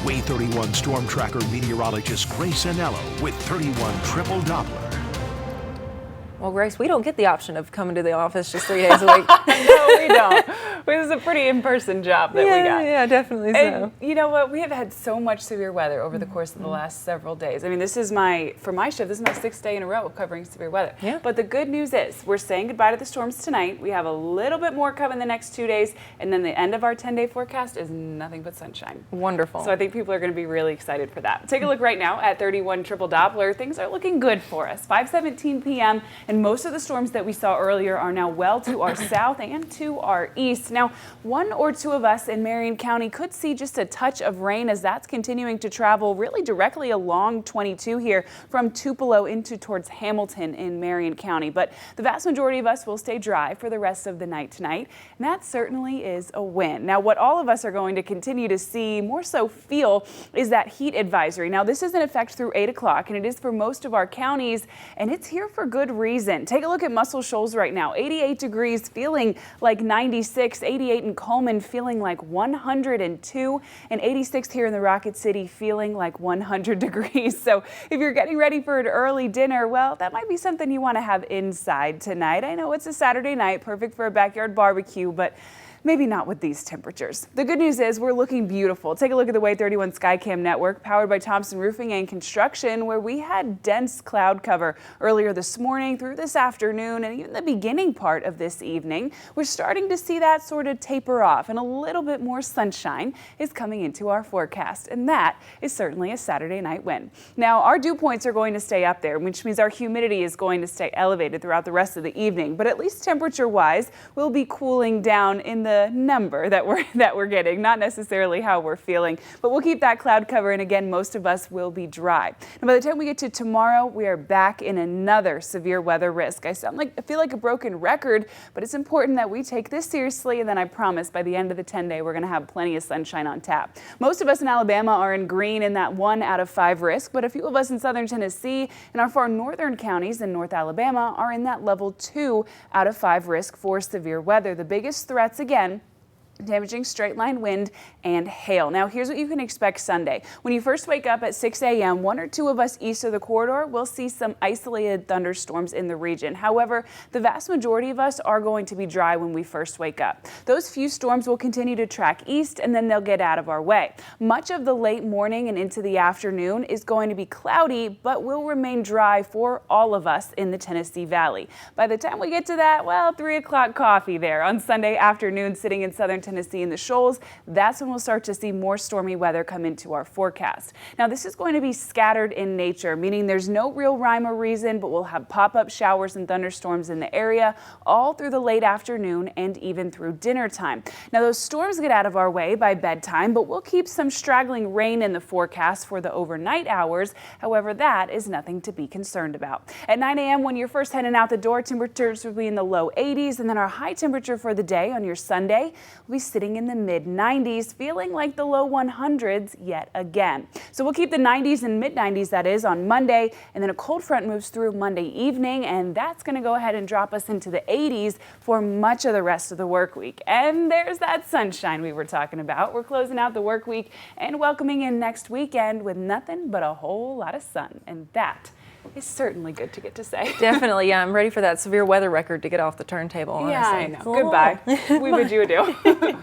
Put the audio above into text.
Wave 31 Storm Tracker meteorologist Grace Anello with 31 Triple Doppler. Well, Grace, we don't get the option of coming to the office just 3 days a week. No, we don't. This is a pretty in-person job that we got. Yeah, definitely so. And you know what? We have had so much severe weather over the course of the last several days. I mean, for my shift, this is my 6th day in a row of covering severe weather. Yeah. But the good news is we're saying goodbye to the storms tonight. We have a little bit more coming the next 2 days. And then the end of our 10-day forecast is nothing but sunshine. Wonderful. So I think people are going to be really excited for that. Take a look right now at 31 Triple Doppler. Things are looking good for us. 5:17 p.m. and most of the storms that we saw earlier are now well to our south and to our east. Now, one or two of us in Marion County could see just a touch of rain as that's continuing to travel really directly along 22 here from Tupelo into towards Hamilton in Marion County. But the vast majority of us will stay dry for the rest of the night tonight, and that certainly is a win. Now, what all of us are going to continue to see, more so feel, is that heat advisory. Now, this is in effect through 8 o'clock, and it is for most of our counties, and it's here for good reason. Take a look at Muscle Shoals right now, 88 degrees, feeling like 96, 88 in Coleman, feeling like 102, and 86 here in the Rocket City, feeling like 100 degrees. So if you're getting ready for an early dinner, well, that might be something you want to have inside tonight. I know it's a Saturday night, perfect for a backyard barbecue, but maybe not with these temperatures. The good news is we're looking beautiful. Take a look at the Wave 31 Skycam network powered by Thompson Roofing and Construction, where we had dense cloud cover earlier this morning through this afternoon and even the beginning part of this evening. We're starting to see that sort of taper off and a little bit more sunshine is coming into our forecast, and that is certainly a Saturday night win. Now, our dew points are going to stay up there, which means our humidity is going to stay elevated throughout the rest of the evening, but at least temperature-wise, we'll be cooling down in the number that we're getting, not necessarily how we're feeling, but we'll keep that cloud cover, and again, most of us will be dry. And by the time we get to tomorrow, we are back in another severe weather risk. I feel like a broken record, but it's important that we take this seriously, and then I promise by the end of the 10-day, we're going to have plenty of sunshine on tap. Most of us in Alabama are in green in that 1 out of 5 risk, but a few of us in southern Tennessee and our far northern counties in North Alabama are in that level 2 out of 5 risk for severe weather. The biggest threats, again, damaging straight line wind and hail. Now, here's what you can expect Sunday. When you first wake up at 6 a.m., 1 or 2 of us east of the corridor will see some isolated thunderstorms in the region. However, the vast majority of us are going to be dry when we first wake up. Those few storms will continue to track east, and then they'll get out of our way. Much of the late morning and into the afternoon is going to be cloudy, but will remain dry for all of us in the Tennessee Valley. By the time we get to that, well, 3 o'clock coffee there on Sunday afternoon sitting in southern Tennessee in the shoals, that's when we'll start to see more stormy weather come into our forecast. Now, this is going to be scattered in nature, meaning there's no real rhyme or reason, but we'll have pop-up showers and thunderstorms in the area all through the late afternoon and even through dinner time. Now, those storms get out of our way by bedtime, but we'll keep some straggling rain in the forecast for the overnight hours. However, that is nothing to be concerned about. At 9 a.m., when you're first heading out the door, temperatures will be in the low 80s, and then our high temperature for the day on your Sunday will be sitting in the mid-90s, feeling like the low 100s yet again. So we'll keep the 90s and mid-90s, that is, on Monday, and then a cold front moves through Monday evening, and that's going to go ahead and drop us into the 80s for much of the rest of the work week. And there's that sunshine we were talking about. We're closing out the work week and welcoming in next weekend with nothing but a whole lot of sun, and that is certainly good to get to say. Definitely, yeah. I'm ready for that severe weather record to get off the turntable. Yeah, Honestly. I know. Goodbye. We bid you adieu.